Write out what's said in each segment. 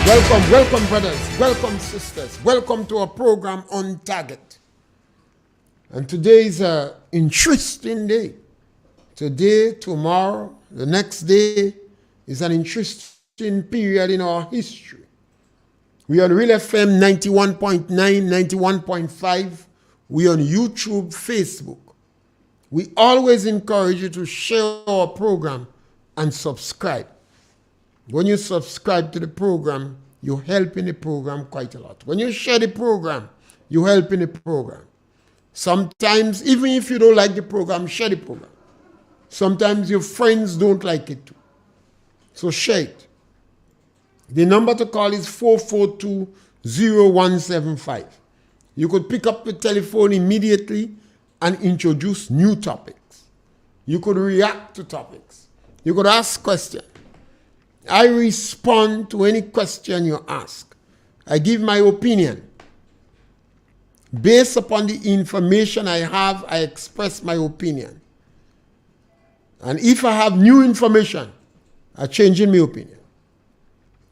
Welcome, brothers. Welcome, sisters. Welcome to our program On Target. And today is an interesting day. Today, tomorrow, the next day is an interesting period in our history. We are on RealFM 91.9, 91.5. We are on YouTube, Facebook. We always encourage you to share our program and subscribe. When you subscribe to the program, you help in the program quite a lot. When you share the program, you help in the program. Sometimes, even if you don't like the program, share the program. Sometimes your friends don't like it too. So share it. The number to call is 442-0175. You could pick up the telephone immediately and introduce new topics. You could react to topics. You could ask questions. I respond to any question you ask. I give my opinion. Based upon the information I have, I express my opinion. And if I have new information, I change in my opinion.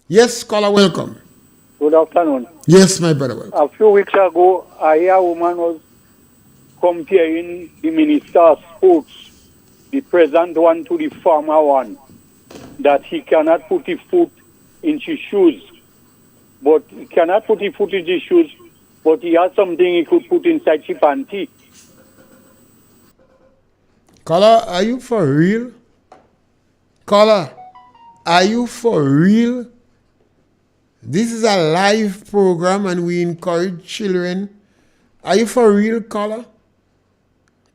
Yes, caller, welcome. Good afternoon. Yes, my brother, welcome. A few weeks ago, I hear a woman was comparing the Minister of Sports, the present one to the former one, that he cannot put his foot in his shoes. But he cannot put his foot in his shoes, but he has something he could put inside his panty. Caller, are you for real? Caller, are you for real? This is a live program and we encourage children. Are you for real, caller?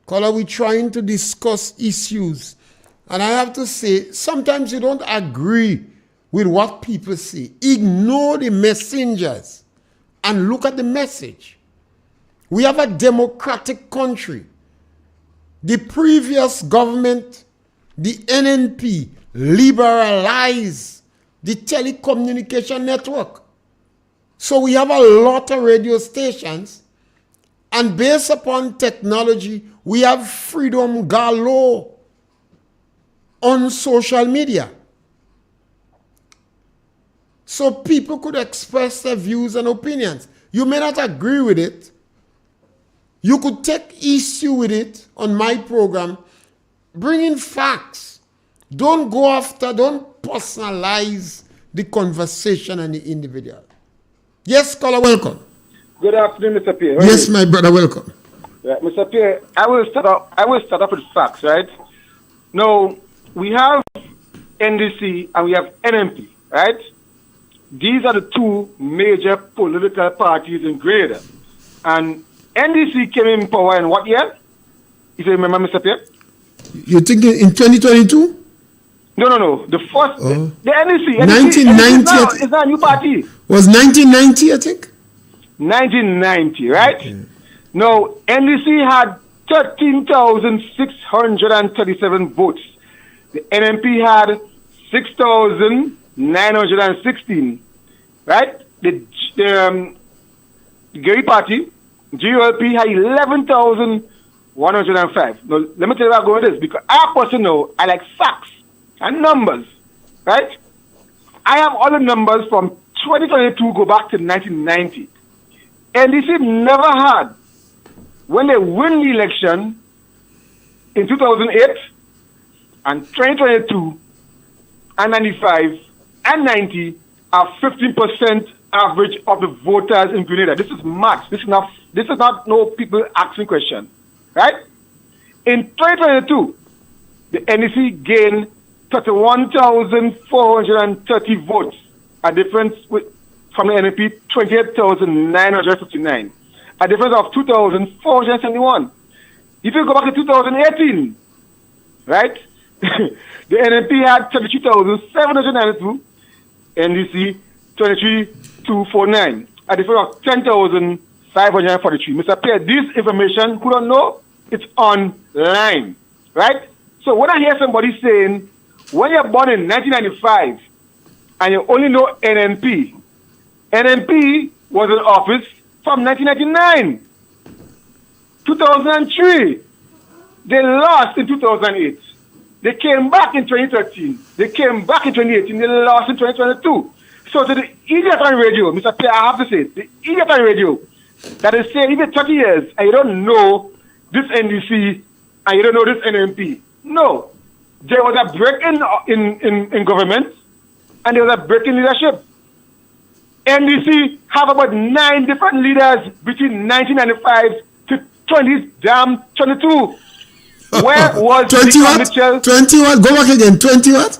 Caller, we're trying to discuss issues. And I have to say, sometimes you don't agree with what people say. Ignore the messengers and look at the message. We have a democratic country. The previous government, the NNP, liberalized the telecommunication network. So we have a lot of radio stations, and based upon technology, we have freedom galore on social media. So people could express their views and opinions. You may not agree with it. You could take issue with it on my program. Bring in facts. Don't personalize the conversation and the individual. Yes, caller, welcome. Good afternoon, Mr. Pierre. Yes, my brother, welcome. Mr. Pierre, I will start off with facts, right? Now, we have NDC and we have NMP, right? These are the two major political parties in Grenada. And NDC came in power in what year? If you remember, Mr. Pierre? You think in 2022? No. The first, the NDC. 1990. It's not a new party. Was 1990, I think? 1990, right? Okay. Now, NDC had 13,637 votes. The NMP had 6,916, right? The Gary Party, GOLP, had 11,105. Now, let me tell you how I'm going with this, because I personally I like facts and numbers, right? I have all the numbers from 2022 go back to 1990. NDC never had, when they win the election in 2008, and 2022, and 95, and 90 are 15% average of the voters in Grenada. This is math. This is not no people asking questions, right? In 2022, the NDC gained 31,430 votes, a difference from the NDP 28,959, a difference of 2,471. If you go back to 2018, right? The NMP had 32,792, NDC 23,249, a difference of 10,543. Mr. Pierre, this information, who don't know, it's online, right? So when I hear somebody saying, when you're born in 1995 and you only know NMP was in office from 1999, 2003, they lost in 2008. They came back in 2013. They came back in 2018. They lost in 2022. So to the idiot on radio, Mr. Pierre, I have to say, the idiot on radio that is saying even 30 years and you don't know this NDC and you don't know this NMP. No. There was a break in government and there was a break in leadership. NDC have about 9 different leaders between 1995 to 2022. Where was 20 what? Mitchell? 20 what? Go back again. 20 what?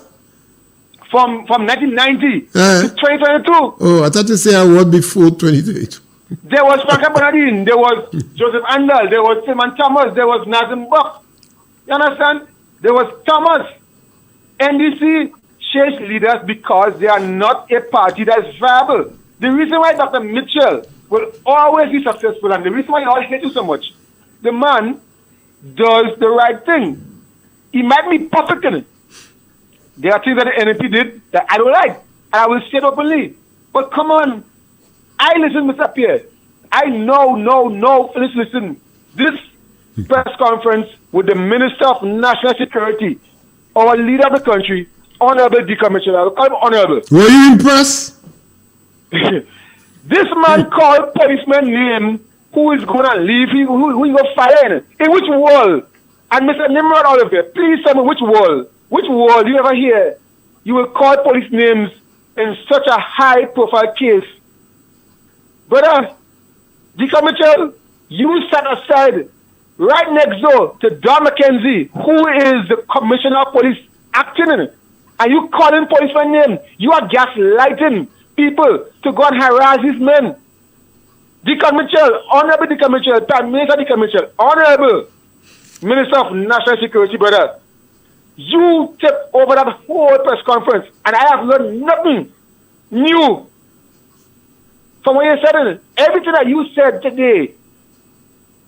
From 1990 to 2022. Oh, I thought you said I was before 2022. There was Frank Bernardine, there was Joseph Andal, there was Simon Thomas, there was Nazim Buck. You understand? There was Thomas. NDC changed leaders because they are not a party that is viable. The reason why Dr. Mitchell will always be successful and the reason why you all hate him so much, the man does the right thing. He might be perfect in it. There are things that the NMP did that I don't like, and I will say it openly. But come on, I listen, Mr. Pierre. I know, listen. This press conference with the Minister of National Security, our leader of the country, Honorable D. Commissioner, I will call him Honorable. Were you impressed? This man called policeman name who is going to leave, who is going to fire in which world? And Mr. Nimrod Oliver, please tell me which world? Which world you ever hear you will call police names in such a high-profile case? Brother, Deacon Mitchell, you sat aside right next door to Don McKenzie, who is the Commissioner of Police acting in it. And you calling policeman name. You are gaslighting people to go and harass these men. Deacon Mitchell, Honorable Deacon Mitchell, Prime Minister Deacon Mitchell, Honorable Minister of National Security, brother. You took over that whole press conference, and I have learned nothing new from what you said. Everything that you said today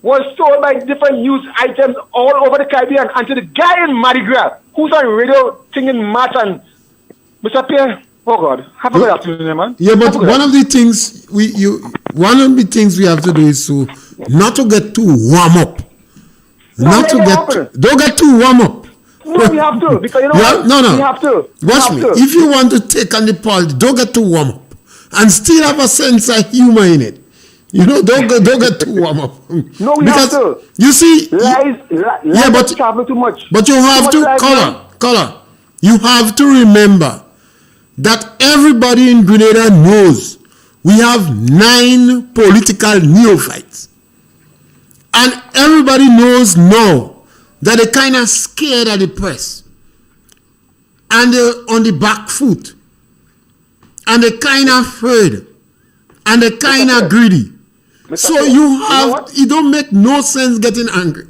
was told by different news items all over the Caribbean, and to the guy in Mardi Gras who's on radio singing Matt and Mr. Pierre. Oh God, have a good afternoon, man. Yeah, but one of the things we have to do is to not to get too warm up. Don't get too warm up. No, we have to, because you know what? No. We have to. Watch me. If you want to take on the politics, don't get too warm up, and still have a sense of humor in it. You know, don't get too warm up. No, we have to. You see, lies travel too much. But you have to, caller. You have to remember that everybody in Grenada knows we have 9 political neophytes, and everybody knows now that they're kind of scared of the press, and they're on the back foot, and they're kind of afraid, and they're kind of greedy. So it don't make no sense getting angry.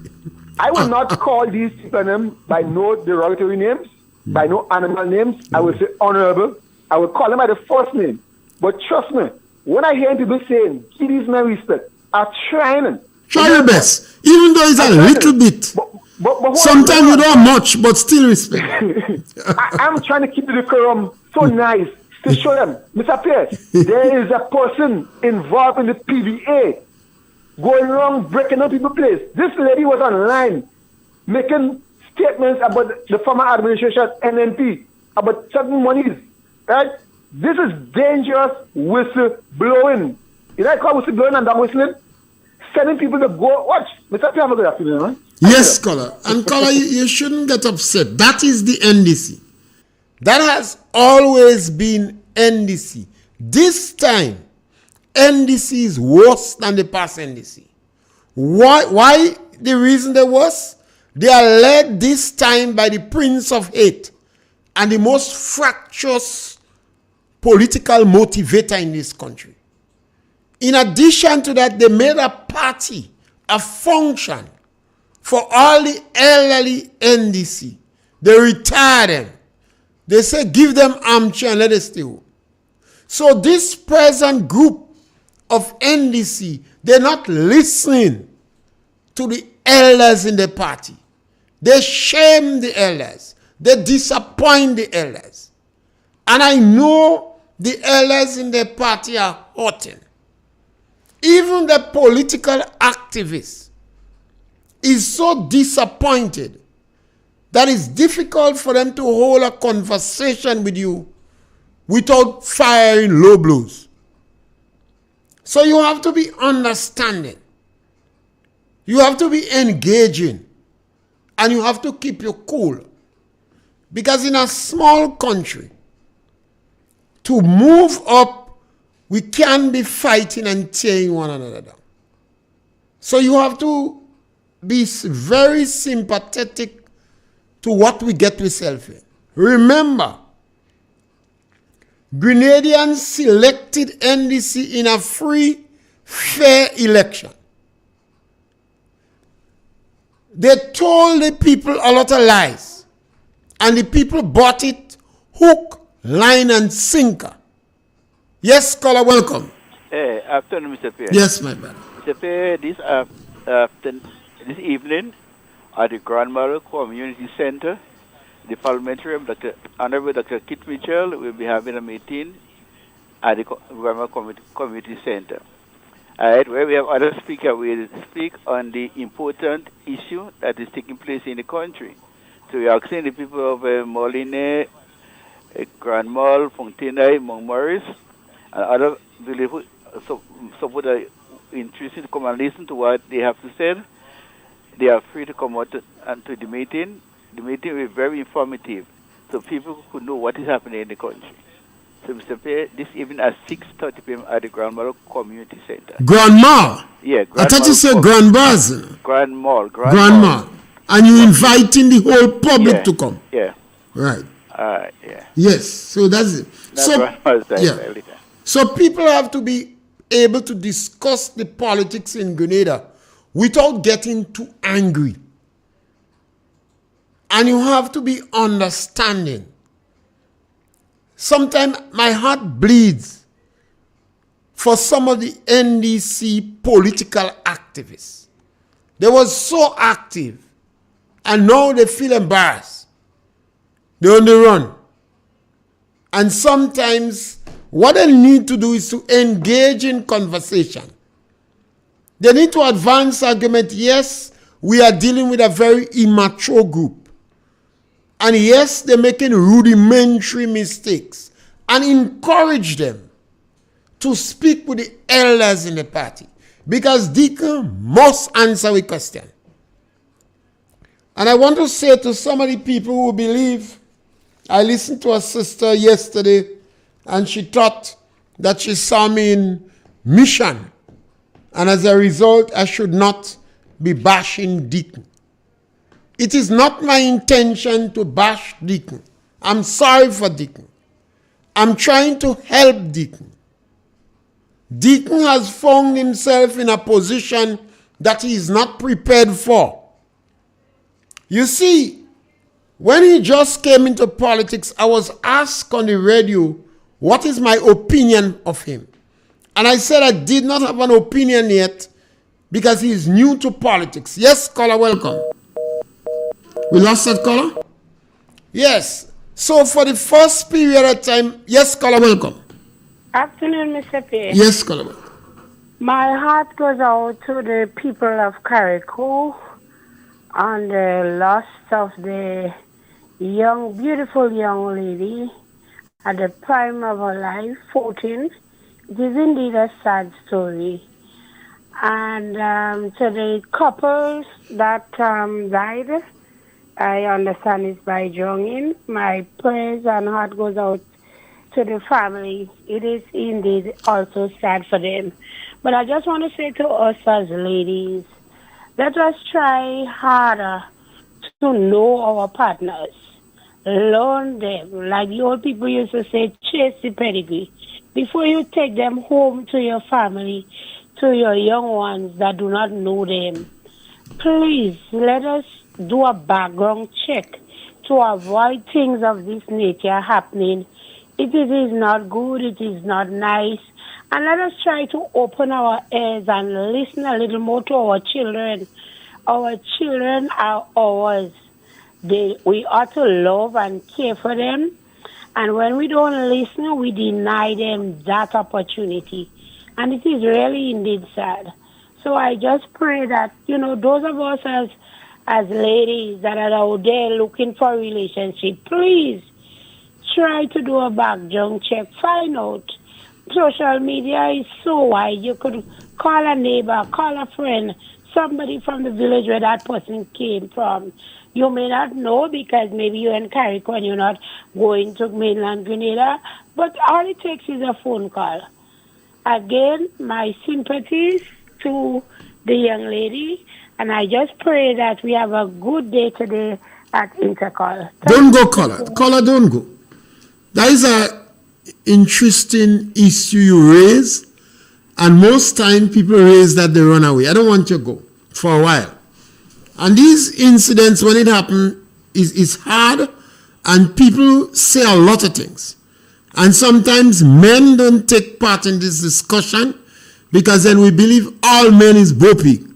I will not call these people by no derogatory names, by no animal names. I will say honorable. I will call them by the first name. But trust me, when I hear people saying, give these men respect, I'm trying. Try your best, even though it's a little bit. But sometimes you don't much, but still respect. I'm trying to keep the decorum so nice to show them, Mr. Pierre, there is a person involved in the PVA going around breaking up people's place. This lady was online making statements about the former administration NNP, about certain monies, right? This is dangerous whistle blowing. You know I call whistle blowing and dumb whistling? Sending people to go watch. Mr. Pierre, have a good afternoon, man. Yes, caller. And caller, you shouldn't get upset. That is the NDC. That has always been NDC. This time, NDC is worse than the past NDC. Why the reason they worse? They are led this time by the Prince of Hate and the most fractious political motivator in this country. In addition to that, they made a party, a function for all the elderly NDC. They retire them. They say, give them armchair and let us stay home. So this present group of NDC, they're not listening to the elders in the party. They shame the elders. They disappoint the elders. And I know the elders in the party are hurting. Even the political activists is so disappointed that it's difficult for them to hold a conversation with you without firing low blows. So you have to be understanding. You have to be engaging. And you have to keep your cool. Because in a small country, to move up, we can't be fighting and tearing one another down. So you have to be very sympathetic to what we get ourselves in. Remember, Grenadians selected NDC in a free, fair election. They told the people a lot of lies. And the people bought it hook, line, and sinker. Yes, scholar, welcome. Hey, afternoon, Mr. Pierre. Yes, my brother. Mr. Pierre, this evening at the Grandmother Community Center, the parliamentarian, Honorable Dr. Kit Mitchell, will be having a meeting at the Grandmother Community Center. All right, where we have other speakers, we will speak on the important issue that is taking place in the country. So we are asking the people of Moline, Grand Mall, Fontenay, Montmaurice, and other villages support are interested to come and listen to what they have to say. They are free to come out to the meeting. The meeting will be very informative, so people could know what is happening in the country. So, Mr. Pierre, this evening at 6:30 p.m. at the Grand Mall Community Center. Grand Mall? Yeah, I thought you said Grand Bars. Grand Mall. Grand Mall. And you inviting the whole public to come? Yeah. Right. Yeah. Yes, so that's it. So people have to be able to discuss the politics in Grenada without getting too angry. And you have to be understanding. Sometimes my heart bleeds for some of the NDC political activists. They were so active, and now they feel embarrassed. They're on the run. And sometimes what they need to do is to engage in conversation. They need to advance argument. Yes, we are dealing with a very immature group. And yes, they're making rudimentary mistakes. And encourage them to speak with the elders in the party. Because Deacon must answer a question. And I want to say to some of the people who believe, I listened to a sister yesterday, and she thought that she saw me in mission. And as a result, I should not be bashing Deacon. It is not my intention to bash Deacon. I'm sorry for Deacon. I'm trying to help Deacon. Deacon has found himself in a position that he is not prepared for. You see, when he just came into politics, I was asked on the radio, what is my opinion of him? And I said I did not have an opinion yet because he is new to politics. Yes, caller, welcome. We lost that caller? Yes. So for the first period of time, yes, caller, welcome. Afternoon, Mr. Pierre. Yes, caller, welcome. My heart goes out to the people of Carriacou on the loss of the beautiful young lady at the prime of her life, 14. It is indeed a sad story. And to the couples that died, I understand it's by drowning. My prayers and heart goes out to the family. It is indeed also sad for them. But I just want to say to us as ladies, let us try harder to know our partners. Learn them. Like the old people used to say, chase the pedigree. Before you take them home to your family, to your young ones that do not know them, please let us do a background check to avoid things of this nature happening. It is not good, it is not nice. And let us try to open our ears and listen a little more to our children. Our children are ours. We ought to love and care for them. And when we don't listen, we deny them that opportunity. And it is really indeed sad. So I just pray that, those of us as ladies that are out there looking for a relationship, please try to do a background check, find out. Social media is so wide. You could call a neighbor, call a friend, somebody from the village where that person came from. You may not know because maybe you're in Carrick and you're not going to mainland Grenada, but all it takes is a phone call. Again, my sympathies to the young lady, and I just pray that we have a good day today at Intercall. Don't go, caller. Caller, don't go. That is a interesting issue you raise, and most time people raise that they run away. I don't want you to go for a while. And these incidents, when it happens, is hard, and people say a lot of things. And sometimes men don't take part in this discussion because then we believe all men is boppy.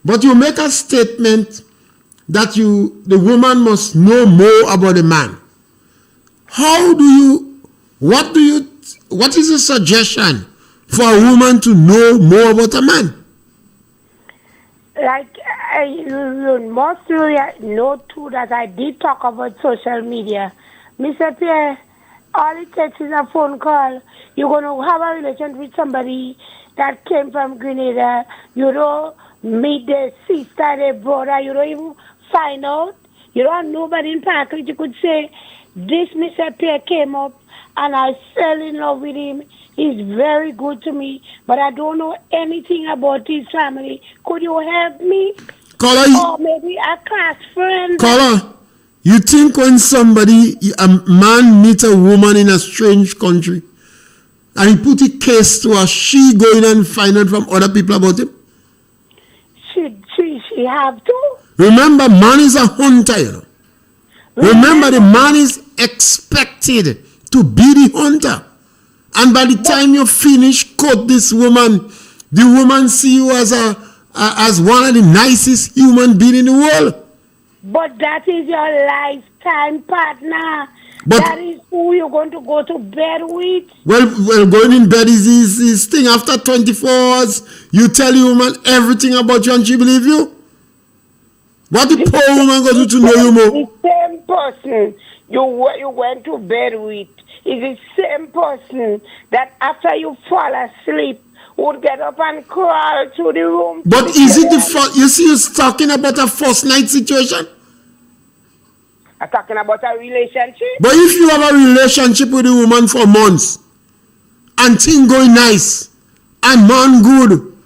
But you make a statement that the woman must know more about the man. What is a suggestion for a woman to know more about a man? Like, you must know too that I did talk about social media. Mr. Pierre, all it takes is a phone call. You're going to have a relation with somebody that came from Grenada. You don't meet their sister, their brother. You don't even find out. You don't have nobody in Parkland. You could say, this Mr. Pierre came up and I fell in love with him. He's very good to me, but I don't know anything about his family. Could you help me? Caller, or maybe a class friend. Caller, you think when a man meets a woman in a strange country and he put a case to her, she go in and find out from other people about him? She have to. Remember, man is a hunter, you know. Remember, the man is expected to be the hunter. And by the time you finish court this woman, the woman see you as one of the nicest human beings in the world. But that is your lifetime partner. But that is who you're going to go to bed with. Well, going in bed is this thing. After 24 hours, you tell the woman everything about you and she believe you. What the poor woman going to do to know you more? The same person you went to bed with is the same person that after you fall asleep would get up and crawl to the room. But is it the first? You see, you're talking about a first night situation. I'm talking about a relationship. But if you have a relationship with a woman for months and things going nice and man good,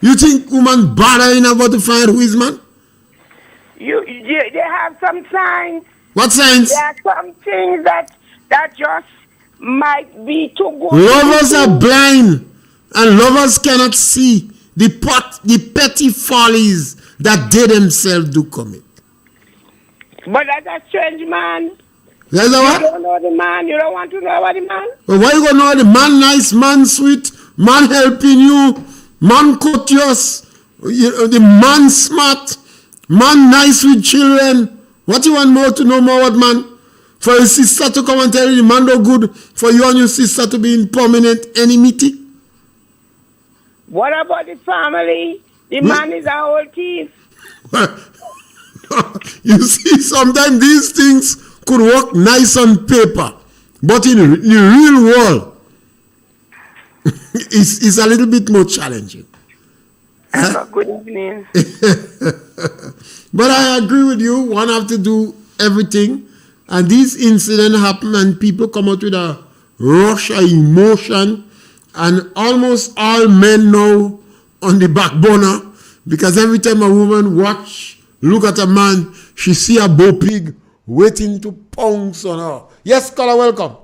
you think woman bothering about to find who is man? They have some signs. What signs? There are some things that just might be too good. Lovers are blind and lovers cannot see the petty follies that they themselves do commit. But that's a strange man. That's a what? You don't know the man. You don't want to know about the man. But why you gonna know the man nice, man sweet, man helping you, man courteous, the man smart, man nice with children? What you want more to know more about man? For your sister to come and tell you the man no good, for you and your sister to be in permanent enmity? What about the family? The man is a whole thief. You see, sometimes these things could work nice on paper, but in the real world, it's a little bit more challenging. Good evening. But I agree with you. One have to do everything, and these incidents happen, and people come out with a rush of emotion, and almost all men know on the back burner, because every time a woman look at a man, she see a bow pig waiting to pounce on her. Yes, caller, welcome.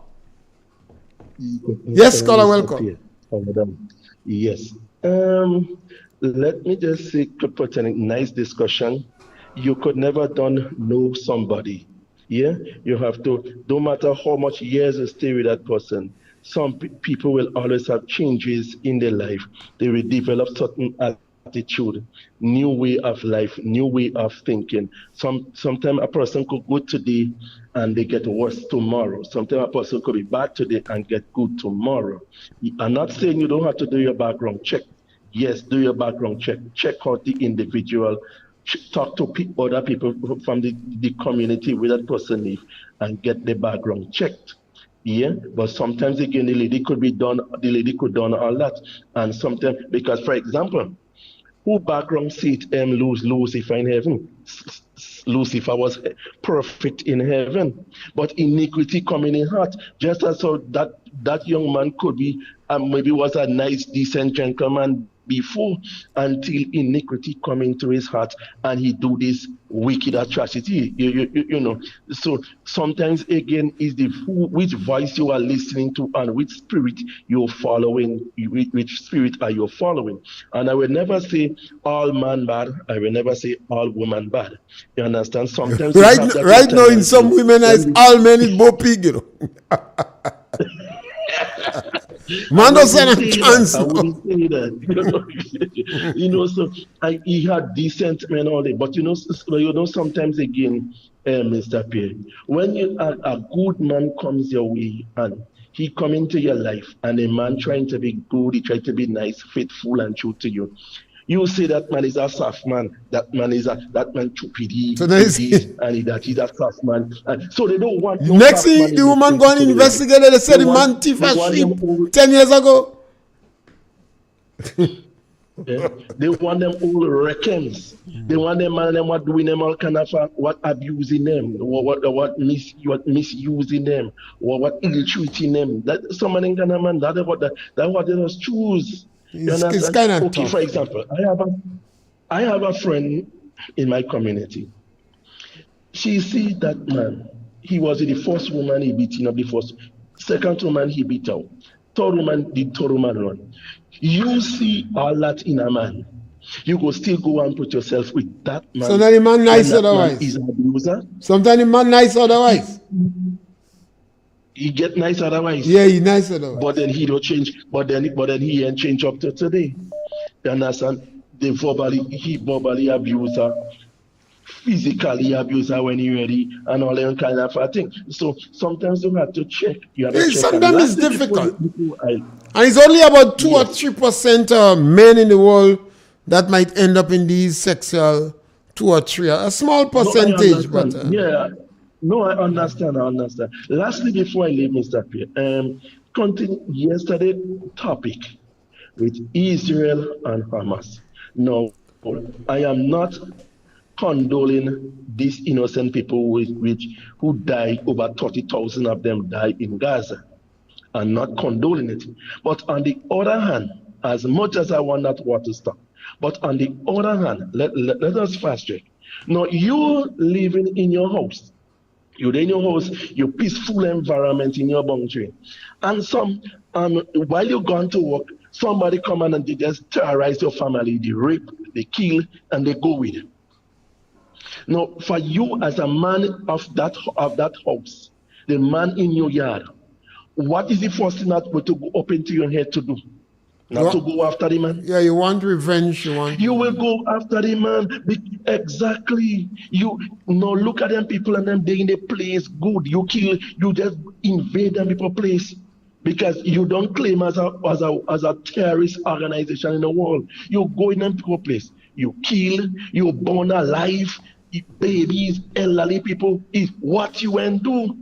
Yes, caller, welcome. Yes. Let me just say, put a nice discussion. You could never know somebody. Yeah, you have to. No matter how much years you stay with that person, some people will always have changes in their life. They will develop certain attitude, new way of life, new way of thinking. Sometimes a person could go today and they get worse tomorrow. Sometimes a person could be bad today and get good tomorrow. I'm not saying you don't have to do your background check. Yes, do your background check. Check out the individual. Talk to other people from the community where that person lives and get the background checked. Yeah, but sometimes again the lady could done all that. And sometimes, because for example, who background seat lose Lucifer in heaven? Lucifer was perfect in heaven, but iniquity come in his heart. Just as so that young man could be maybe was a nice, decent gentleman before, until iniquity come into his heart and he do this wicked atrocity. You know. So sometimes again is which voice you are listening to and which spirit you're following. Which spirit are you following? And I will never say all man bad. I will never say all woman bad. You understand? Sometimes right now in some women as all men is both pig, you know. Man doesn't have a chance. I wouldn't say that. You know, so he had decent men all day. But you know, sometimes again, Mr. Pierre, when a good man comes your way and he come into your life, and a man trying to be good, he try to be nice, faithful, and true to you. You say that man is a soft man. That man stupid. So that he's a soft man. And so they don't want. No next thing the woman go and investigate. They said the man thief a sheep 10 years ago. Yeah. They want them all reckons. They want them and them what doing them all kind of what abusing them, what misusing them, what ill treating them. That some of them kind of man. That's what they just choose. It's kind of okay. Tough. For example, I have a friend in my community. She see that man. He was the first woman he beat up. The second woman he beat out. Third woman run. You see all that in a man. You go still go and put yourself with that man. Sometimes the man nice otherwise. He's an abuser. Sometimes the man nice otherwise. He get nice otherwise. Yeah, he nice otherwise. But then he don't change. But then he ain't change up to today. You understand? He verbally abuse her, physically abuse her when he ready, and all that kind of thing. So sometimes you have to check. Sometimes it's difficult. And it's only about 2 or 3% men in the world that might end up in these sexual 2 or 3. A small percentage, but yeah. No, I understand. Lastly, before I leave, Mr. Pierre, continue yesterday topic with Israel and Hamas. No, I am not condoling these innocent people who died. Over 30,000 of them died in Gaza. I'm not condoling it. But on the other hand, as much as I want that war to stop, but on the other hand, let us fast track. Now, you living in your house. You're in your house, your peaceful environment in your boundary. And while you're gone to work, somebody come in and they just terrorize your family. They rape, they kill, and they go with it. Now, for you as a man of that house, the man in your yard, what is the first thing that will to go up into your head to do? Not to go after the man. Yeah, you want revenge. You will go after the man. Exactly. You look at them people and them they in the place good. You kill. You just invade them people place because you don't claim as a terrorist organization in the world. You go in them people place. You kill. You burn alive. Babies, elderly people is what you went do.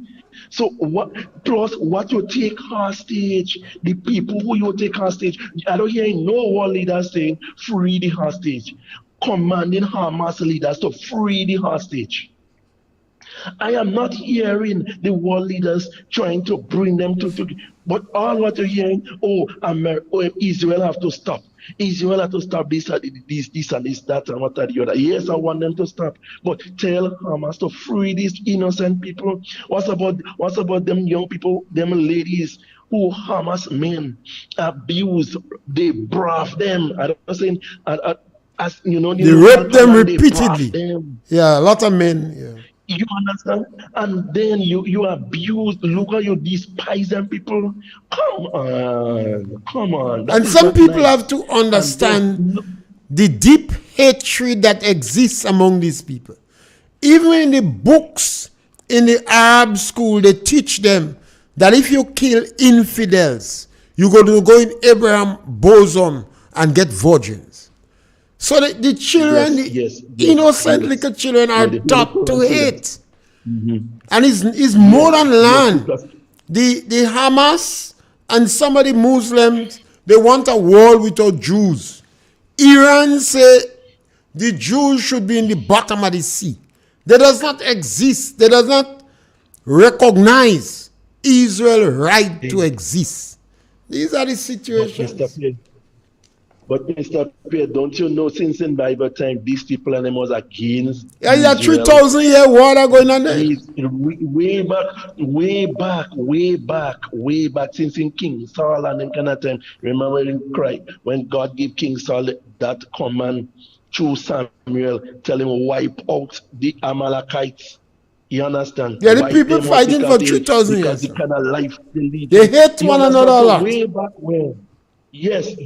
So what you take hostage, the people who you take hostage, I don't hear no world leaders saying free the hostage, commanding Hamas leaders to free the hostage. I am not hearing the world leaders trying to bring them to but all what you're hearing, Israel have to stop. Israel have to stop this and this, that, and what the other. Yes, I want them to stop. But tell Hamas to free these innocent people. What's about them young people, them ladies who Hamas men abuse, they brave them. I don't saying as you know, they rape them repeatedly. Yeah, a lot of men. Yeah. You understand? And then you abuse, look at you despise them people. Come on. And some people have to understand the deep hatred that exists among these people. Even in the books, in the Arab school, they teach them that if you kill infidels, you're going to go in Abraham's bosom and get virgins. So the children, innocent little children are taught to hate. Mm-hmm. And it's more than land. The Hamas and some of the Muslims, they want a world without Jews. Iran say the Jews should be in the bottom of the sea. They does not exist. They does not recognize Israel's right to exist. These are the situations. But Mr. Pierre, don't you know since in Bible time these people and them was against Yeah, Israel? 3,000 year war going on there. Way back since in King Saul and them kind of time. Remember in Christ when God gave King Saul that command through Samuel, tell him wipe out the Amalekites. You understand? Yeah, the Wipe people them out fighting for because 3,000 because years. the kind of life they lead. They hate You one understand? another a So lot. way back when. Yes.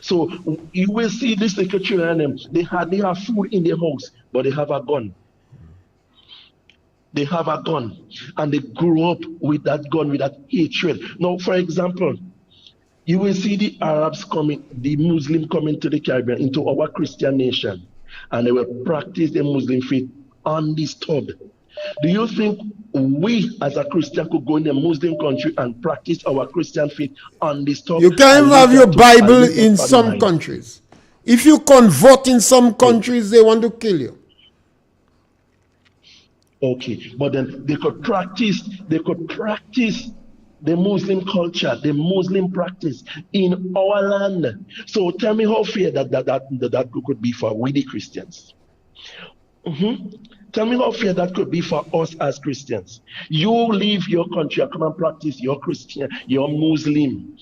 So you will see this little children and them. They have food in their house, but they have a gun. They have a gun, and they grew up with that gun, with that hatred. Now, for example, you will see the Arabs coming, the Muslim coming to the Caribbean, into our Christian nation, and they will practice their Muslim faith undisturbed. Do you think we as a Christian could go in a Muslim country and practice our Christian faith undisturbed? You can't even have your Bible in some countries. If you convert in some countries, they want to kill you. Okay, but then they could practice the Muslim culture, the Muslim practice in our land. So tell me how fair that could be for we the Christians. Tell me how fair that could be for us as Christians. You leave your country and come and practice your Christian, your Muslim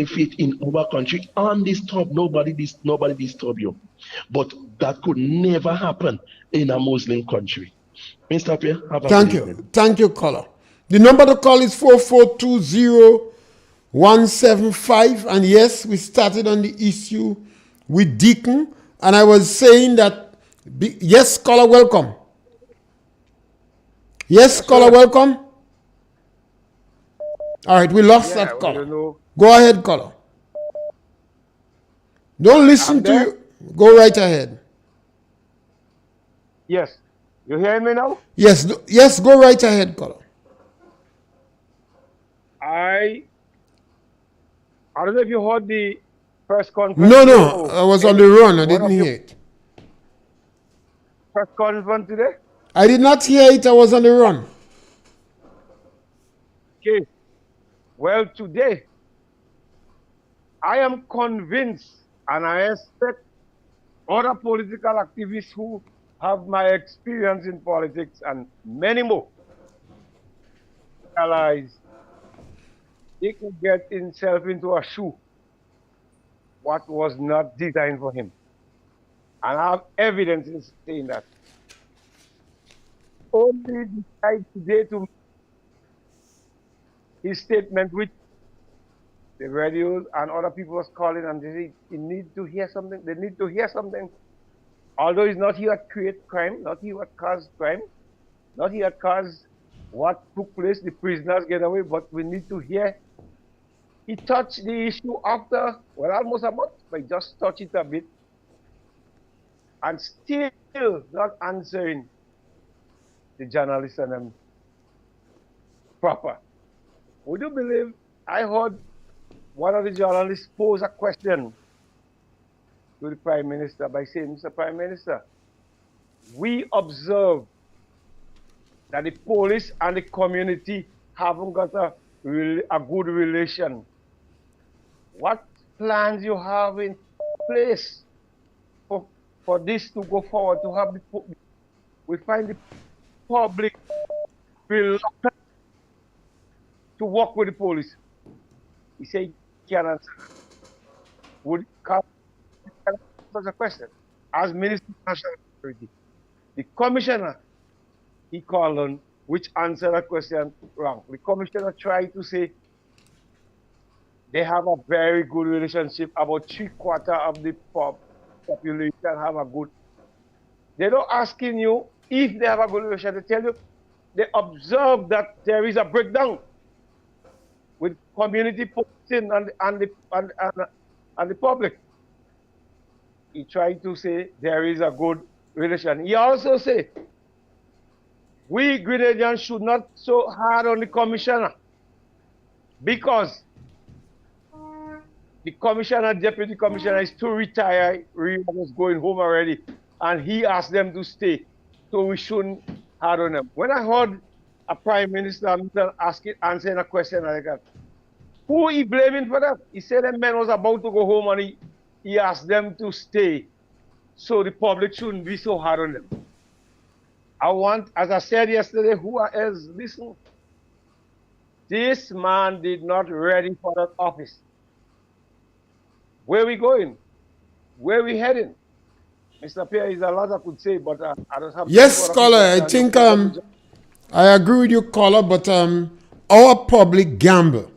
faith in our country undisturbed. Nobody disturb you. But that could never happen in a Muslim country. Mr. Pierre, have a Thank good you. evening. Thank you, caller. The number to call is 4420-175. And yes, we started on the issue with Deacon. And I was saying that, yes, caller, welcome. Yes, caller, welcome. All right, we lost that caller. Go ahead, caller. Don't listen to you. Go right ahead. Yes. You hear me now? Yes, go right ahead, caller. I don't know if you heard the press conference. No, I was on the run. I didn't hear it. Press conference today? I did not hear it. I was on the run. Okay. Well, today, I am convinced, and I expect other political activists who have my experience in politics and many more realize he could get himself into a shoe what was not designed for him. And I have evidence in saying that. Only decide today to make his statement, which the radios and other people was calling and they say, you need to hear something. They need to hear something. Although it's not here to create crime, not here to cause crime, not here to cause what took place, the prisoners get away, but we need to hear. He touched the issue after, well, almost a month, but just touch it a bit. And still not answering the journalists and them proper. Would you believe I heard one of the journalists pose a question to the Prime Minister by saying, Mr. Prime Minister, we observe that the police and the community haven't got a good relation. What plans you have in place for this to go forward, to have we find the public reluctant to work with the police? He said he can't answer. Would come such a question as Minister of National Security. The commissioner he called on, which answered that question wrong. The commissioner tried to say they have a very good relationship. About 3/4 of the population have a good. They're not asking you if they have a good relationship. They tell you they observe that there is a breakdown with community policing and the public. He tried to say there is a good relation. He also said we Grenadians should not so hard on the commissioner because the commissioner, deputy commissioner is to retire. Real was going home already, and he asked them to stay. So we shouldn't hard on them. When I heard a prime minister answering a question like that, who he blaming for that? He said the man was about to go home and he asked them to stay. So the public shouldn't be so hard on them. I want, as I said yesterday, who else? Listen. This man did not ready for that office. Where we going? Where we heading? Mr. Pierre, is a lot I could say, but I don't have. Yes, scholar. I think I agree with you, caller. But our public gamble.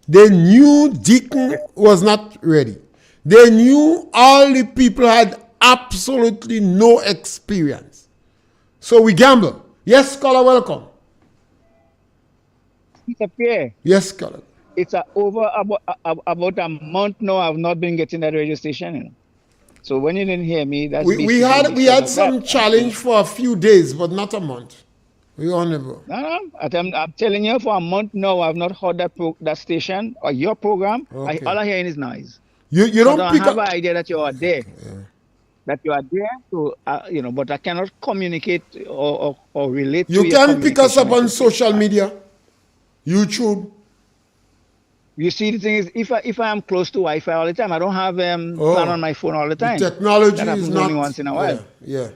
They knew Deacon was not ready. They knew all the people had absolutely no experience. So we gamble. Yes, scholar, welcome. Mr. Pierre. Yes, scholar. It's over about a month now. I've not been getting that radio station. You know? So when you didn't hear me, that's we had some challenge for a few days, but not a month. We honorable. No. I'm telling you, for a month now, I've not heard that station or your program. Okay. All I hear is noise. You don't I pick have up. an idea that you are there. Yeah. That you are there to but I cannot communicate or relate. You can pick us up on social media, YouTube. You see, the thing is, if I am close to Wi-Fi all the time, I don't have plan on my phone all the time. The technology that is not only once in a while. Yeah.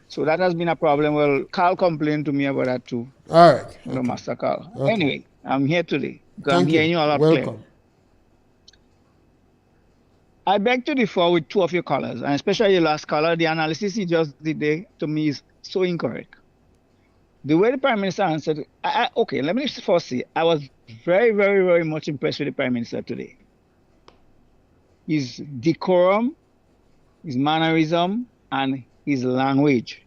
So that has been a problem. Well, Carl complained to me about that too. All right. Okay. Master Carl. Okay. Anyway, I'm here today. Thank I'm hearing you all up Welcome. clear. I beg to differ with two of your callers, and especially your last caller. The analysis he just did there, to me, is so incorrect. The way the Prime Minister answered, okay, let me first say, I was very, very, very much impressed with the Prime Minister today. His decorum, his mannerism, and his language,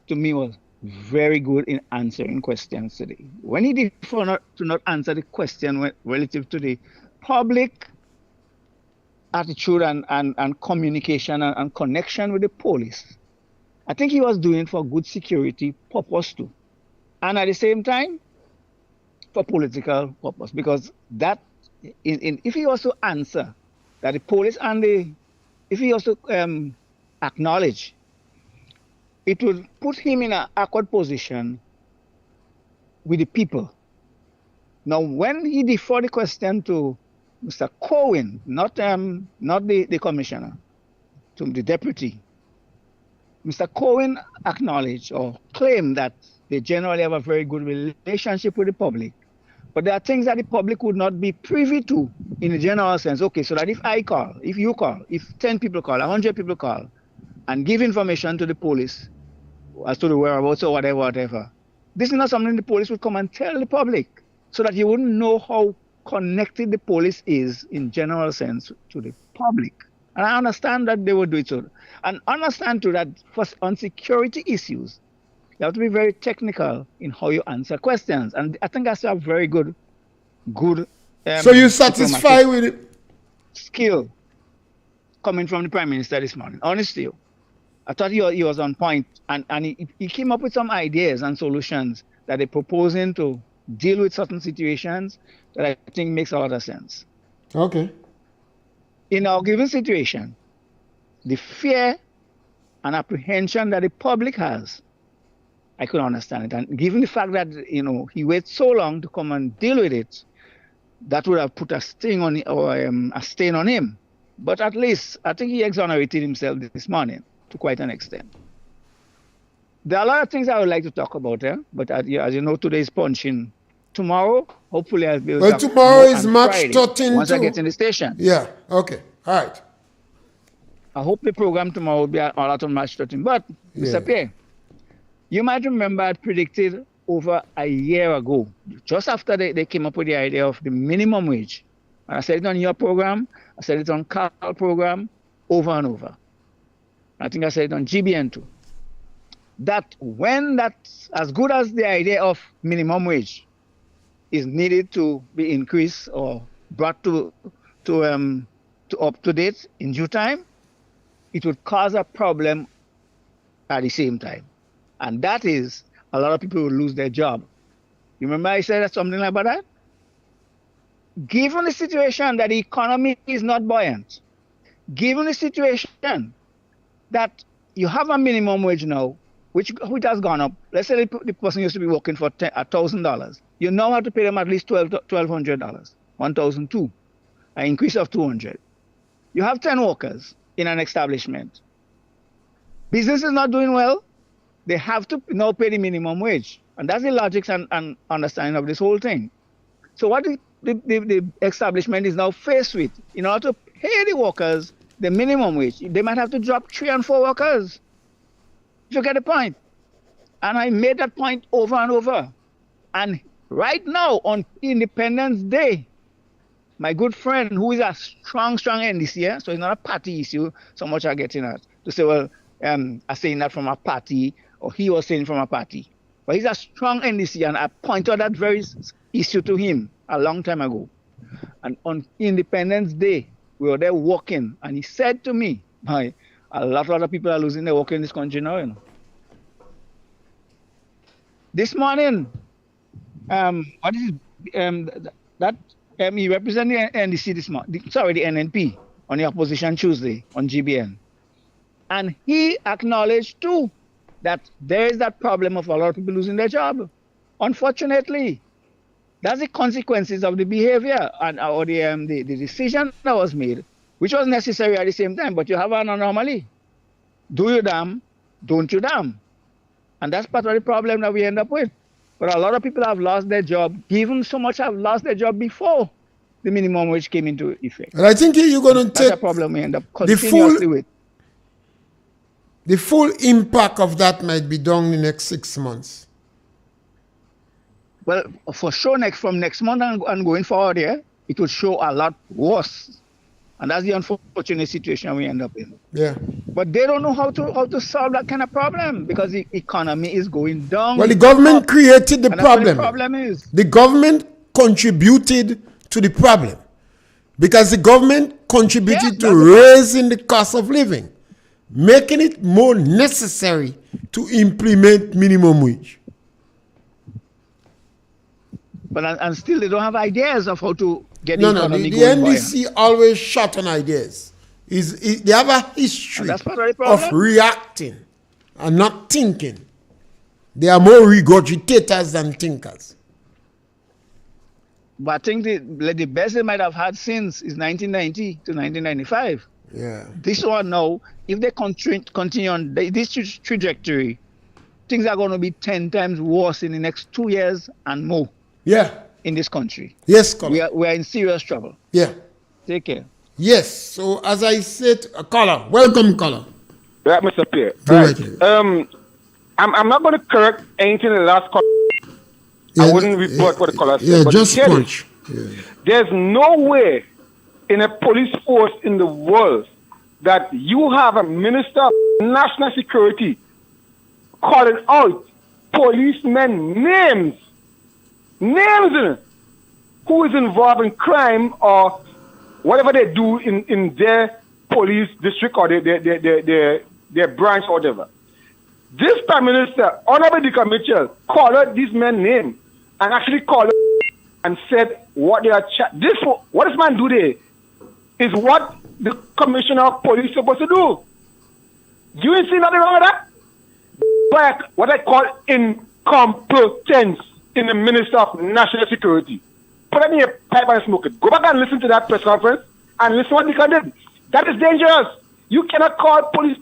to me, was very good in answering questions today. When he did to not answer the question relative to the public attitude and communication and connection with the police, I think he was doing for good security purpose too. And at the same time, for political purpose. Because that, if he also answer that the police if he also acknowledge, it would put him in an awkward position with the people. Now, when he deferred the question to Mr. Cohen, not the commissioner, to the deputy, Mr. Cohen acknowledged or claimed that they generally have a very good relationship with the public. But there are things that the public would not be privy to in a general sense. Okay, so that if I call, if you call, if 10 people call, 100 people call, and give information to the police as to the whereabouts or whatever, this is not something the police would come and tell the public, so that you wouldn't know how connected the police is in general sense to the public. And I understand that they would do it so. And understand too that on security issues, you have to be very technical in how you answer questions. And I think that's a very good so you're satisfied with it? Skill coming from the Prime Minister this morning. Honestly, I thought he was on point. And he came up with some ideas and solutions that they're proposing to deal with certain situations that I think makes a lot of sense. Okay. In our given situation, the fear and apprehension that the public has, I could understand it. And given the fact that, he waited so long to come and deal with it, that would have put a sting on or a stain on him. But at least, I think he exonerated himself this morning to quite an extent. There are a lot of things I would like to talk about, but as you know, today is punching. Tomorrow, hopefully I'll be able to talk tomorrow is March Friday, 13. once I get in the station. Yeah, okay. All right. I hope the program tomorrow will be all out on March 13. But, Mr. Pierre, you might remember I predicted over a year ago, just after they came up with the idea of the minimum wage. And I said it on your program, I said it on Carl's program, over and over. I think I said it on GBN too. That when that's as good as the idea of minimum wage is needed to be increased or brought to up to date in due time, it would cause a problem at the same time. And that is, a lot of people will lose their job. You remember I said something about that? given the situation that the economy is not buoyant, given the situation that you have a minimum wage now, which has gone up. Let's say the person used to be working for $1,000. You now have to pay them at least $1,200, $1,200, an increase of $200. You have 10 workers in an establishment. Business is not doing well. They have to now pay the minimum wage. And that's the logic and understanding of this whole thing. So what the establishment is now faced with, in order to pay the workers the minimum wage, they might have to drop 3 and 4 workers. You get the point? And I made that point over and over. And right now, on Independence Day, my good friend, who is a strong NDC, so it's not a party issue, so much I'm getting at, to say, well, I'm saying that from a party, or he was saying from a party. But he's a strong NDC, and I pointed that very issue to him a long time ago. And on Independence Day, we were there walking, and he said to me, a lot of people are losing their work in this country now, you know. This morning, what is he represented the NDC this morning, the NNP, on the opposition Tuesday on GBN. And he acknowledged too that there is that problem of a lot of people losing their job. Unfortunately, that's the consequences of the behavior or the decision that was made, which was necessary at the same time, but you have an anomaly. Do you damn, don't you damn? And that's part of the problem that we end up with. But a lot of people have lost their job, even so much have lost their job before the minimum wage came into effect. And I think you're going to take that's a problem we end up continuously with. The full impact of that might be done in the next 6 months. Well, for sure, from next month and going forward, it will show a lot worse. And that's the unfortunate situation we end up in. Yeah. But they don't know how to solve that kind of problem because the economy is going down. Well, the government created the problem. That's what the problem is. The government contributed to the problem because the government contributed to raising the cost of living, making it more necessary to implement minimum wage. But and still they don't have ideas of how to get the economy going. The NDC always shot on ideas. They have a history of reacting and not thinking. They are more regurgitators than thinkers. But I think the best they might have had since is 1990 to 1995. Yeah. This one now, if they continue on this trajectory, things are going to be 10 times worse in the next 2 years and more. Yeah. In this country. Yes, caller. We are in serious trouble. Yeah. Take care. Yes. So as I said, caller, welcome, caller. Right, Mr. Pierre. Right. I'm not going to correct anything in the last call. I wouldn't report what the caller said. Yeah, just punch. Yeah. There's no way in a police force in the world that you have a minister of national security calling out policemen names who is involved in crime or whatever they do in their police district or their branch or whatever. This Prime Minister, Honorable Dika Mitchell, called out these men names and actually called out and said what they are what this man do there is what the Commissioner of Police is supposed to do. You ain't see nothing wrong with that? But what I call incompetence in the Minister of National Security. Put that in your pipe and smoke it. Go back and listen to that press conference and listen what Dika did. That is dangerous. You cannot call police.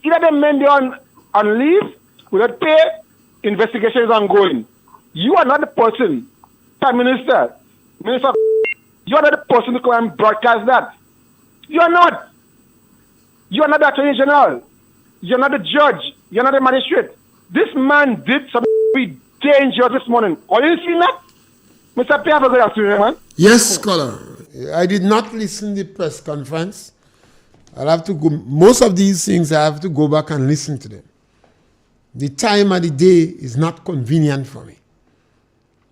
Either the men they're on leave without pay, investigation is ongoing. You are not the person, Prime Minister, Minister, you are not the person to come and broadcast that. You are not. You are not the Attorney General. You are not the judge. You are not the magistrate. This man did something very dangerous this morning. Are you seeing that? Mr. Pierre, have a good afternoon, man. Yes, caller. I did not listen to the press conference. I'll have to go. Most of these things, I have to go back and listen to them. The time of the day is not convenient for me.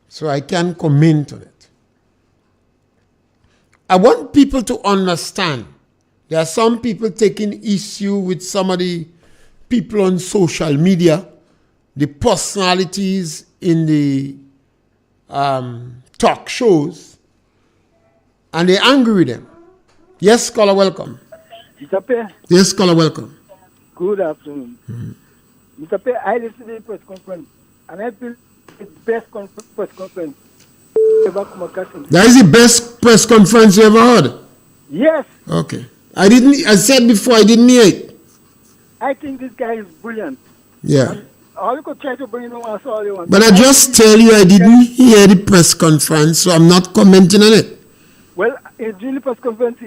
So I can't comment on it. I want people to understand there are some people taking issue with some of the people on social media, the personalities in the talk shows, and they're angry with them. Yes, caller, welcome. Mr. Pierre, Yes, caller, welcome. good afternoon. Mr. Pierre, I listened to the press conference, and I feel it's the best press conference ever come across. That is the best press conference you ever heard? Yes, Okay. I said before, I didn't hear it. I think this guy is brilliant. Yeah. All you could try to bring him on, all you want. But I just tell you, I didn't hear the press conference, so I'm not commenting on it. Well, during the press conference,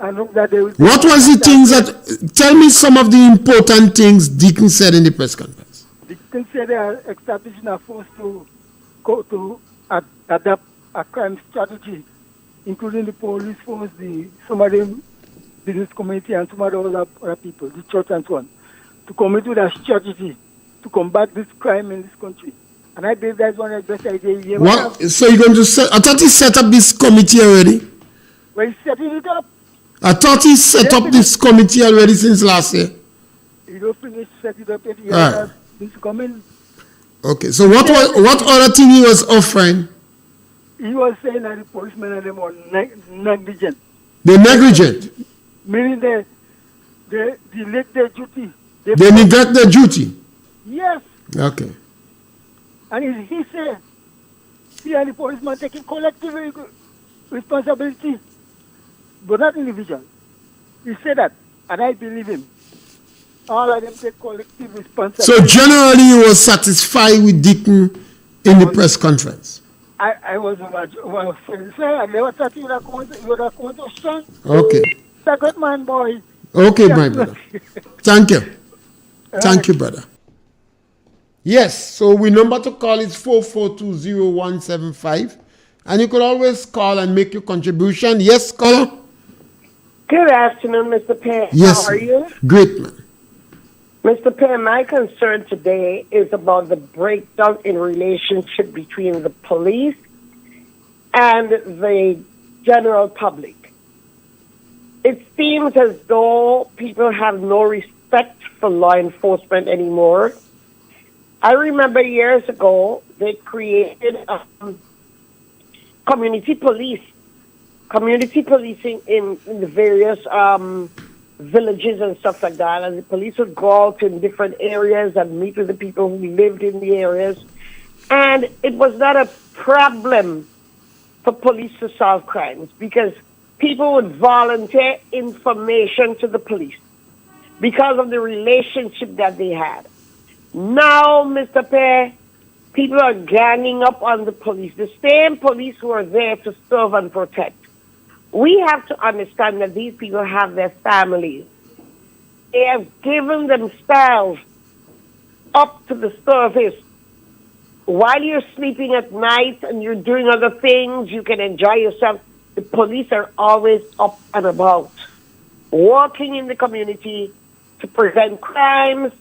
I know that they will... What was the things that... Tell me some of the important things Deacon said in the press conference. Deacon said they are establishing a force to go to adapt a crime strategy, including the police force, some of the business community, and some of the other people, the church and so on, to come into that strategy to combat this crime in this country. And I believe that's one of the best ideas. What? So you're going to set... I thought he set up this committee already. Well, he's setting it up. I thought he set up this committee already since last year. He don't finish set it up yet. He Right. has this coming. Okay, so what other thing he was offering? He was saying that the policemen and them are negligent. They're negligent. Meaning they neglect their duty. They neglect their duty. Yes. Okay. And he said, he and the policeman taking collective responsibility, but not individual. He said that, and I believe him. All of them take collective responsibility. So generally you were satisfied with Deacon in the press conference? I was sir, I never thought you would have come so strong. Okay. It's a good man, boy. Okay, my brother. Thank you. Thank you, brother. Yes, so we number to call is 4420175. And you could always call and make your contribution. Yes, caller? Good afternoon, Mr. Pierre. Yes. How are you? Great, man. Mr. Pierre, my concern today is about the breakdown in relationship between the police and the general public. It seems as though people have no respect for law enforcement anymore. I remember years ago, they created community policing in the various villages and stuff like that. And the police would go out in different areas and meet with the people who lived in the areas. And it was not a problem for police to solve crimes because people would volunteer information to the police because of the relationship that they had. Now, Mr. Pierre, people are ganging up on the police, the same police who are there to serve and protect. We have to understand that these people have their families. They have given themselves up to the service. While you're sleeping at night and you're doing other things, you can enjoy yourself. The police are always up and about, working in the community to prevent crimes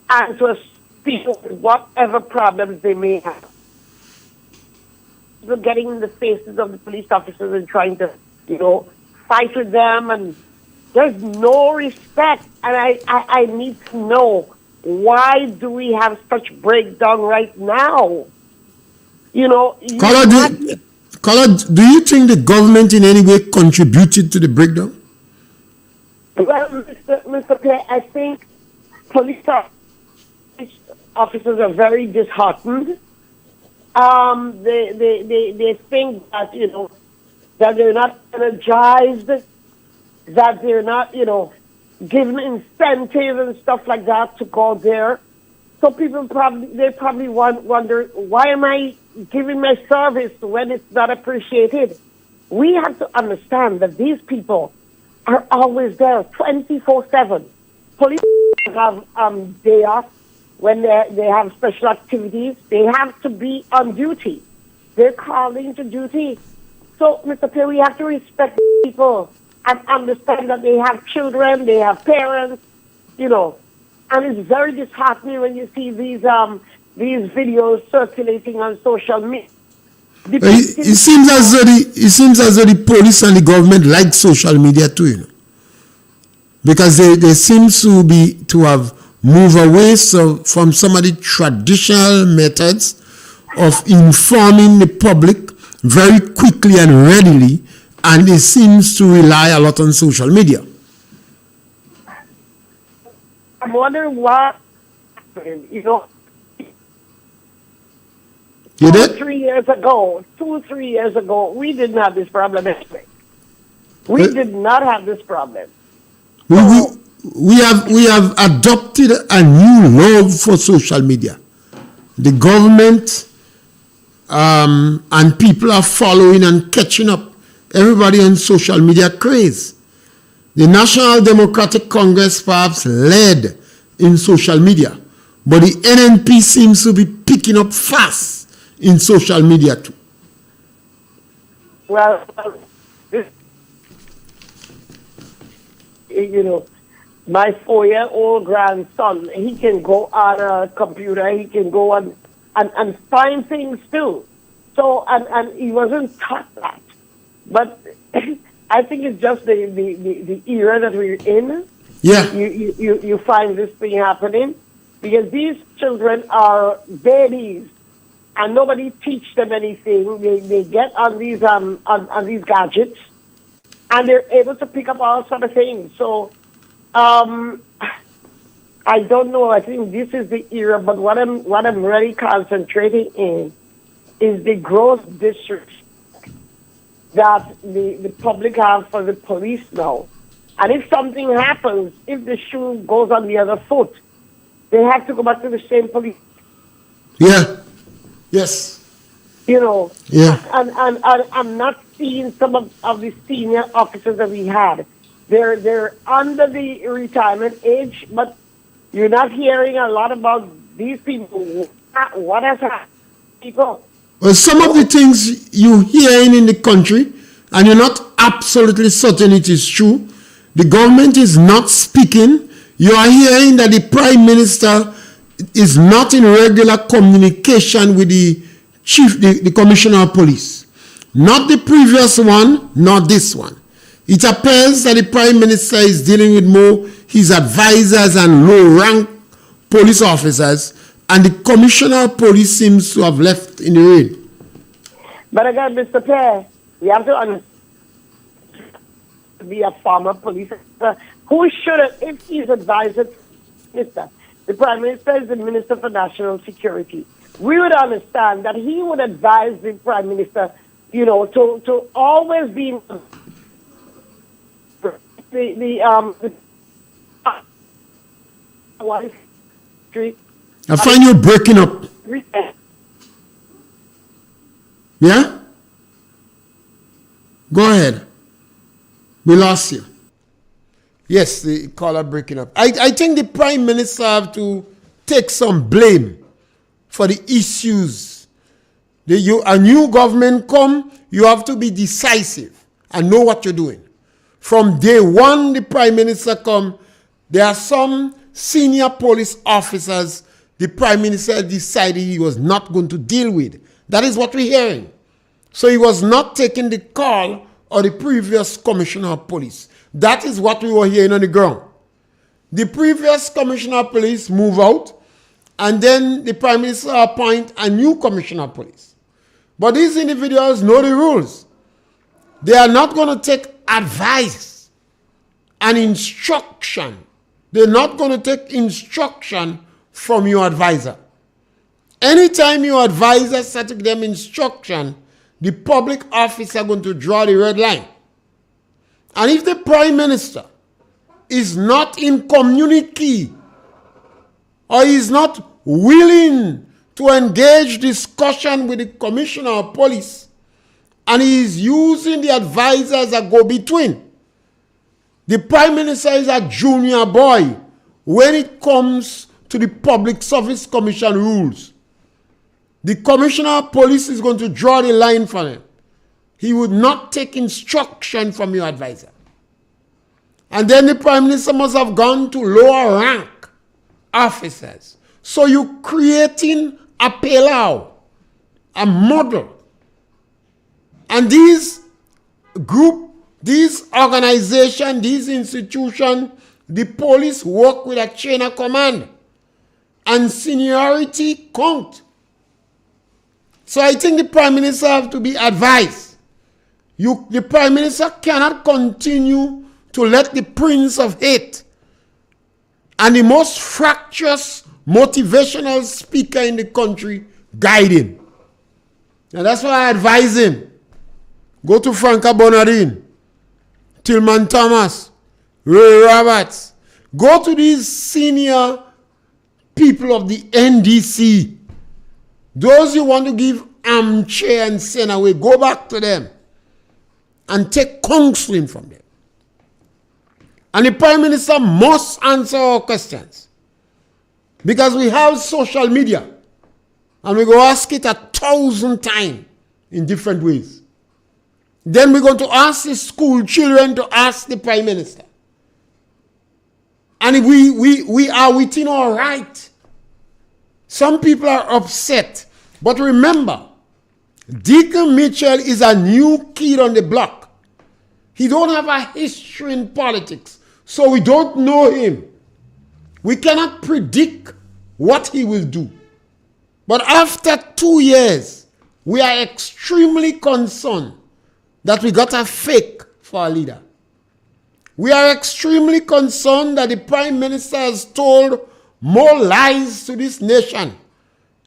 and to assist people with whatever problems they may have. People getting in the faces of the police officers and trying to, fight with them, and there's no respect. And I need to know, why do we have such breakdown right now? Caller, do you think the government in any way contributed to the breakdown? Well, Mr. Pierre, I think police officers are very disheartened. They think that, that they're not energized, that they're not, given incentive and stuff like that to go there. So people probably wonder, why am I giving my service when it's not appreciated? We have to understand that these people are always there 24/7. Police have day off when they have special activities. They have to be on duty. They're calling to duty. So, Mr. Pierre, we have to respect people and understand that they have children, they have parents, And it's very disheartening when you see these videos circulating on social media. It seems as though the police and the government like social media too, because they seem to have moved away from some of the traditional methods of informing the public very quickly and readily and he seems to rely a lot on social media. I'm wondering why, you know, You did? 3 years ago, 3 years ago, we didn't have this problem anyway. We did not have this problem. We have adopted a new love for social media. The government and people are following and catching up. Everybody on social media craze. The National Democratic Congress perhaps led in social media, but the NNP seems to be picking up fast in social media too. Well, this, you know, my 4-year-old grandson, he can go on a computer, he can go on and find things too. So, and he wasn't taught that. But I think it's just the era that we're in. Yeah. You find this thing happening because these children are babies and nobody teach them anything. They get on these these gadgets and they're able to pick up all sort of things. So I don't know. I think this is the era. But what I'm really concentrating in is the gross disrespect that the public have for the police now. And if something happens, if the shoe goes on the other foot, they have to go back to the same police. Yeah. Yes. You know. Yeah. And I'm not seeing some of the senior officers that we had. They're under the retirement age, but you're not hearing a lot about these people. What has happened? People. Well, some of the things you're hearing in the country, and you're not absolutely certain it is true, the government is not speaking. You are hearing that the Prime Minister is not in regular communication with the Chief, the Commissioner of Police. Not the previous one, not this one. It appears that the Prime Minister is dealing with more his advisors and low-rank police officers, and the Commissioner of Police seems to have left in the rain. But again, Mr. Pierre, we have to understand, be a former police officer who should have, if he's advisor to the minister, the Prime Minister is the Minister for National Security. We would understand that he would advise the Prime Minister, you know, to always be I find you breaking up. Yeah? Go ahead. We lost you. Yes, the caller breaking up. I think the Prime Minister have to take some blame for the issues. A new government come, you have to be decisive and know what you're doing. From day one, the Prime Minister come, there are some senior police officers the Prime Minister decided he was not going to deal with. That is what we're hearing. So he was not taking the call of the previous Commissioner of Police. That is what we were hearing on the ground. The previous Commissioner of Police move out, and then the Prime Minister appoint a new Commissioner of Police. But these individuals know the rules. They are not going to take advice and instruction. They're not going to take instruction from your advisor. Anytime your advisor start to give them instruction, the public officer are going to draw the red line. And if the Prime Minister is not in community or is not willing to engage discussion with the Commissioner of Police, and he is using the advisor as a go-between, the Prime Minister is a junior boy when it comes to the Public Service Commission rules. The Commissioner of Police is going to draw the line for him. He would not take instruction from your advisor. And then the Prime Minister must have gone to lower rank officers. So you're creating a pillar, a model. And these group, these organizations, these institutions, the police work with a chain of command. And seniority count. So I think the Prime Minister have to be advised. The Prime Minister cannot continue to let the Prince of Hate and the most fractious motivational speaker in the country guide him. And that's why I advise him. Go to Franca Bonadine, Tillman Thomas, Ray Roberts. Go to these senior people of the NDC. Those you want to give armchair and send away, go back to them and take counseling from them. And the Prime Minister must answer our questions. Because we have social media. And we go ask it 1,000 times in different ways. Then we're going to ask the school children to ask the Prime Minister. And we are within our right. Some people are upset. But remember, Deacon Mitchell is a new kid on the block. He don't have a history in politics. So we don't know him. We cannot predict what he will do. But after 2 years, we are extremely concerned that we got a fake for a leader. We are extremely concerned that the Prime Minister has told more lies to this nation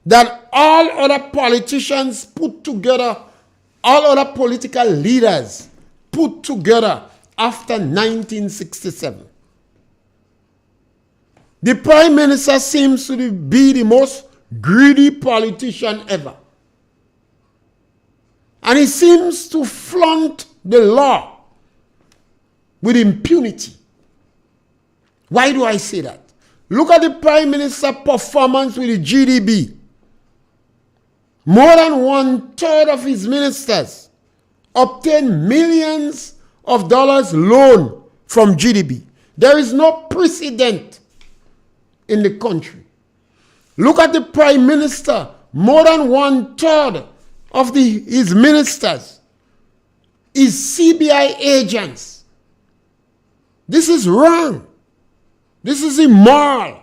than all other politicians put together, all other political leaders put together after 1967. The Prime Minister seems to be the most greedy politician ever. And he seems to flaunt the law with impunity. Why do I say that? Look at the Prime Minister's performance with the GDP. More than 1/3 of his ministers obtain millions of dollars loan from GDP. There is no precedent in the country. Look at the Prime Minister. More than 1/3 of his ministers is CBI agents. This is wrong. This is immoral.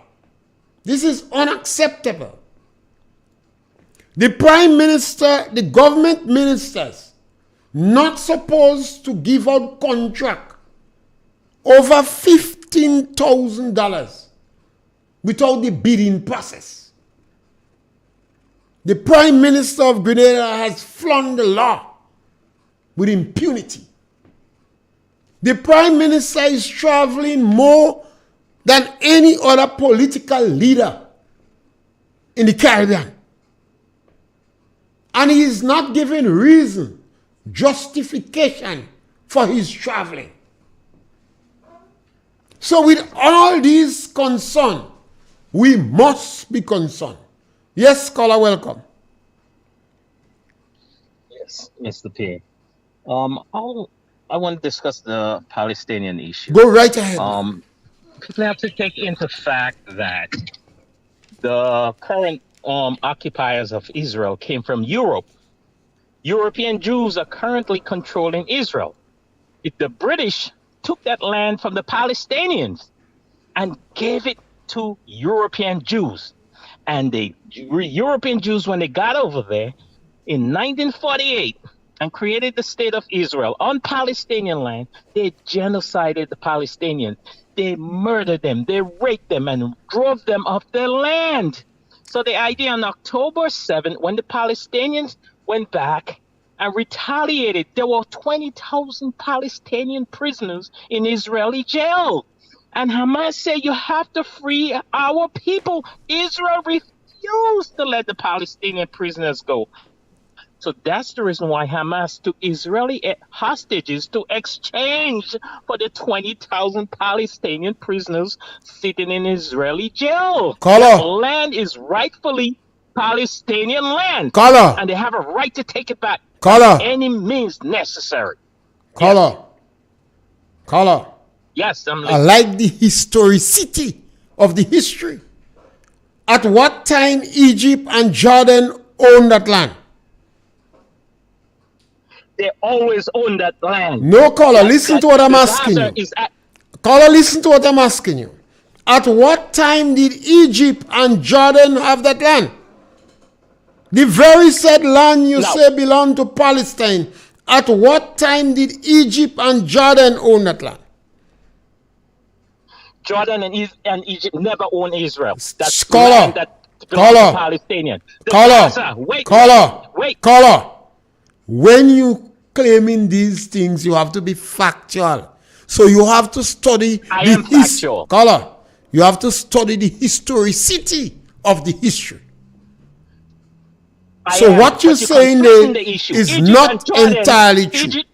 This is unacceptable. The Prime Minister, the government ministers, not supposed to give out contract over $15,000 without the bidding process. The Prime Minister of Grenada has flouted the law with impunity. The Prime Minister is traveling more than any other political leader in the Caribbean. And he is not giving reason, justification for his traveling. So with all these concerns, we must be concerned. Yes, caller, welcome. Yes, Mr. Pierre. I want to discuss the Palestinian issue. Go right ahead. People have to take into fact that the current occupiers of Israel came from Europe. European Jews are currently controlling Israel. If the British took that land from the Palestinians and gave it to European Jews, and the European Jews, when they got over there in 1948 and created the state of Israel on Palestinian land, they genocided the Palestinians. They murdered them, they raped them, and drove them off their land. So the idea on October 7th, when the Palestinians went back and retaliated, there were 20,000 Palestinian prisoners in Israeli jail. And Hamas said, you have to free our people. Israel refused to let the Palestinian prisoners go. So that's the reason why Hamas took Israeli hostages to exchange for the 20,000 Palestinian prisoners sitting in Israeli jail. Caller. The land is rightfully Palestinian land. Caller. And they have a right to take it back. Caller. By any means necessary. Caller. Yes. Caller. Yes, I'm I like the historicity of the history. At what time Egypt and Jordan owned that land? They always own that land. No, caller, listen to what I'm asking you. Caller, listen to what I'm asking you. At what time did Egypt and Jordan have that land? The very said land you say belonged to Palestine. At what time did Egypt and Jordan own that land? Jordan and Egypt never owned Israel. That's Scholar. land that belongs to Palestinian. Caller. When you claiming these things, you have to be factual. So you have to study factual. Caller, you have to study the historicity of the history. So what you're saying there is Egypt not Jordan, entirely true. Egypt,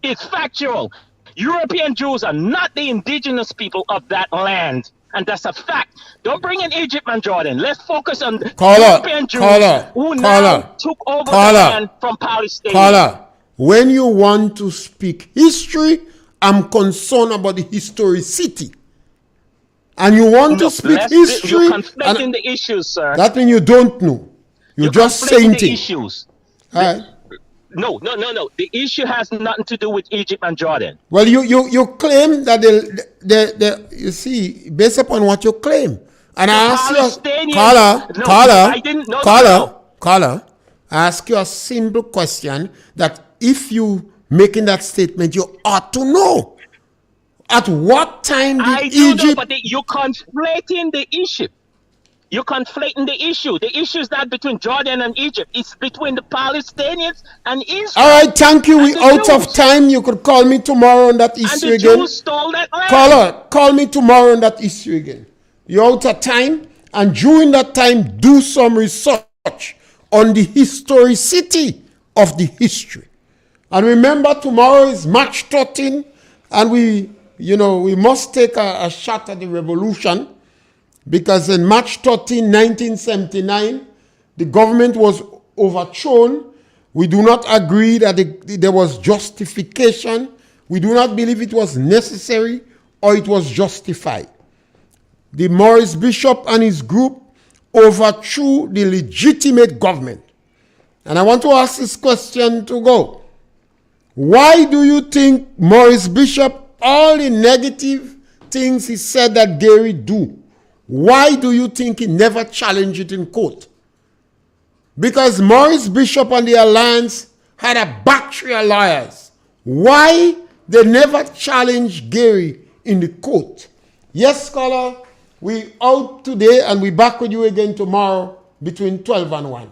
it's factual. European Jews are not the indigenous people of that land. And that's a fact. Don't bring in Egypt and Jordan. Let's focus on European Jews who now took over the land from Palestine. When you want to speak history, I'm concerned about the historicity. And you want to speak history. You're conflating the issues, sir. That means you don't know. You're just saying the things. Issues. All right. No. The issue has nothing to do with Egypt and Jordan. Well, you claim that you see, based upon what you claim. And I ask you, caller, I ask you a simple question that if you making that statement, you ought to know. At what time did Egypt... but you're conflating the issue. You're conflating the issue. The issue is not between Jordan and Egypt. It's between the Palestinians and Israel. All right, thank you. We're out of time. You could call me tomorrow on that issue again. And the Jews stole that land. Caller, call me tomorrow on that issue again. You're out of time. And during that time, do some research on the historicity of the history. And remember, tomorrow is March 13. And we must take a shot at the revolution. Because in March 13, 1979, the government was overthrown. We do not agree that there was justification. We do not believe it was necessary or it was justified. The Maurice Bishop and his group overthrew the legitimate government. And I want to ask this question to go. Why do you think Maurice Bishop, all the negative things he said that Gary do, why do you think he never challenged it in court? Because Maurice Bishop and the Alliance had a battery of lawyers. Why they never challenged Gary in the court? Yes, scholar, we out today and we back with you again tomorrow between 12 and 1.